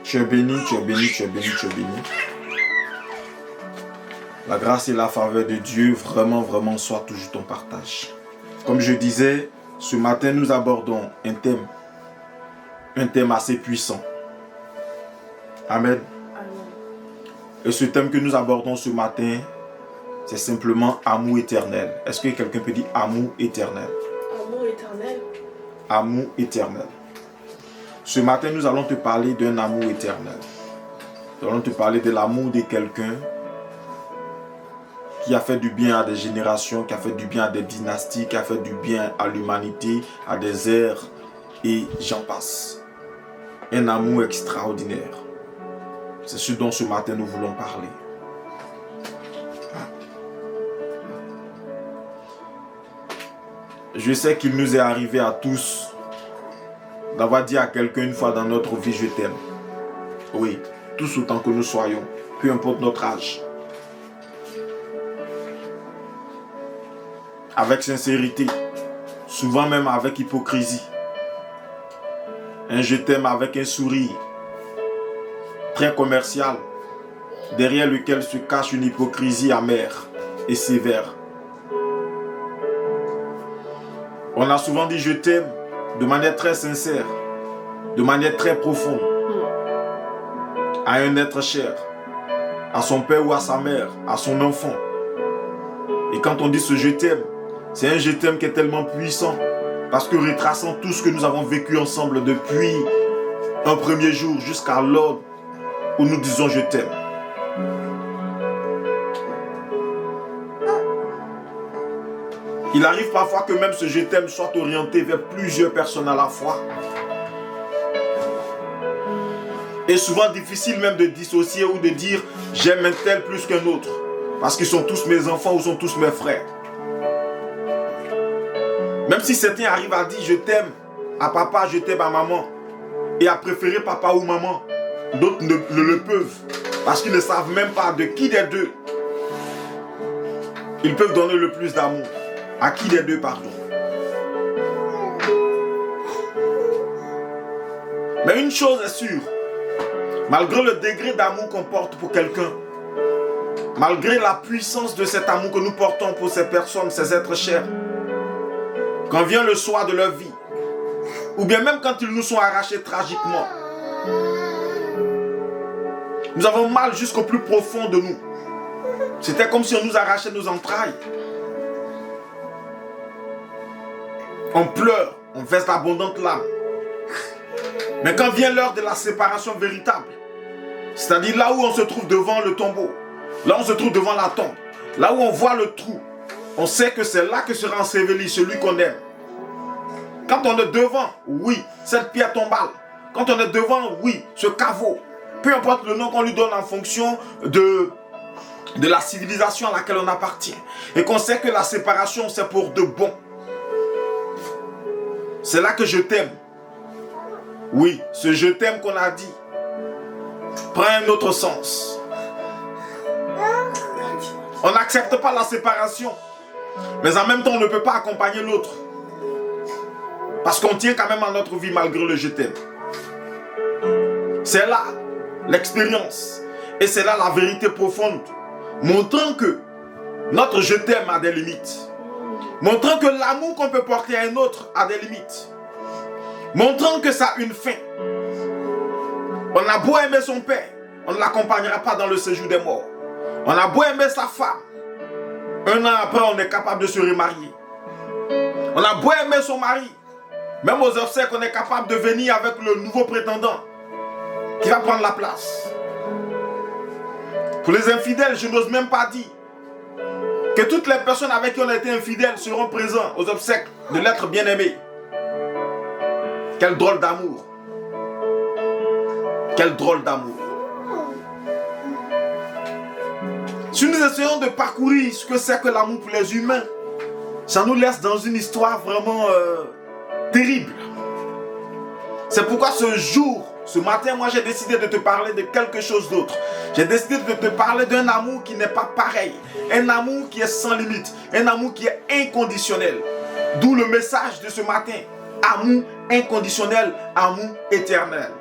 Tu es béni, tu es béni, tu es béni, tu es béni. La grâce et la faveur de Dieu, vraiment, vraiment, soit toujours ton partage. Comme je disais, ce matin, nous abordons un thème assez puissant. Amen. Et ce thème que nous abordons ce matin, c'est simplement amour éternel. Est-ce que quelqu'un peut dire amour éternel? Amour éternel. Amour éternel. Ce matin, nous allons te parler d'un amour éternel. Nous allons te parler de l'amour de quelqu'un qui a fait du bien à des générations, qui a fait du bien à des dynasties, qui a fait du bien à l'humanité, à des ères, et j'en passe. Un amour extraordinaire. C'est ce dont ce matin nous voulons parler. Je sais qu'il nous est arrivé à tous d'avoir dit à quelqu'un une fois dans notre vie, je t'aime. Oui, tous autant que nous soyons, peu importe notre âge. Avec sincérité, souvent même avec hypocrisie. Un je t'aime avec un sourire très commercial, derrière lequel se cache une hypocrisie amère et sévère. On a souvent dit je t'aime de manière très sincère, de manière très profonde, à un être cher, à son père ou à sa mère, à son enfant. Et quand on dit ce je t'aime, c'est un je t'aime qui est tellement puissant, parce que retraçant tout ce que nous avons vécu ensemble depuis un premier jour jusqu'à l'heure où nous disons je t'aime. Il arrive parfois que même ce je t'aime soit orienté vers plusieurs personnes à la fois. Et souvent difficile même de dissocier ou de dire j'aime un tel plus qu'un autre. Parce qu'ils sont tous mes enfants ou sont tous mes frères. Même si certains arrivent à dire je t'aime à papa, je t'aime à maman, et à préférer papa ou maman, d'autres ne le peuvent. Parce qu'ils ne savent même pas de qui des deux ils peuvent donner le plus d'amour. À qui des deux, pardon. Mais une chose est sûre, malgré le degré d'amour qu'on porte pour quelqu'un, malgré la puissance de cet amour que nous portons pour ces personnes, ces êtres chers, quand vient le soir de leur vie, ou bien même quand ils nous sont arrachés tragiquement, nous avons mal jusqu'au plus profond de nous. C'était comme si on nous arrachait nos entrailles. On pleure, on verse d'abondantes larmes. Mais quand vient l'heure de la séparation véritable, c'est-à-dire là où on se trouve devant le tombeau, là où on se trouve devant la tombe, là où on voit le trou, on sait que c'est là que sera enseveli celui qu'on aime. Quand on est devant, oui, cette pierre tombale. Quand on est devant, oui, ce caveau. Peu importe le nom qu'on lui donne en fonction de la civilisation à laquelle on appartient. Et qu'on sait que la séparation, c'est pour de bon. C'est là que je t'aime. Oui, ce je t'aime qu'on a dit prend un autre sens. On n'accepte pas la séparation. Mais en même temps, on ne peut pas accompagner l'autre. Parce qu'on tient quand même à notre vie malgré le je t'aime. C'est là l'expérience. Et c'est là la vérité profonde. Montrant que notre je t'aime a des limites. Montrant que l'amour qu'on peut porter à un autre a des limites. Montrant que ça a une fin. On a beau aimer son père, on ne l'accompagnera pas dans le séjour des morts. On a beau aimer sa femme, un an après on est capable de se remarier. On a beau aimer son mari, même aux obsèques on est capable de venir avec le nouveau prétendant qui va prendre la place. Pour les infidèles, je n'ose même pas dire que toutes les personnes avec qui on a été infidèles seront présents aux obsèques de l'être bien-aimé. Quel drôle d'amour. Quel drôle d'amour. Si nous essayons de parcourir ce que c'est que l'amour pour les humains, ça nous laisse dans une histoire vraiment terrible. C'est pourquoi ce matin, moi j'ai décidé de te parler de quelque chose d'autre. J'ai décidé de te parler d'un amour qui n'est pas pareil. Un amour qui est sans limite. Un amour qui est inconditionnel. D'où le message de ce matin. Amour inconditionnel, amour éternel.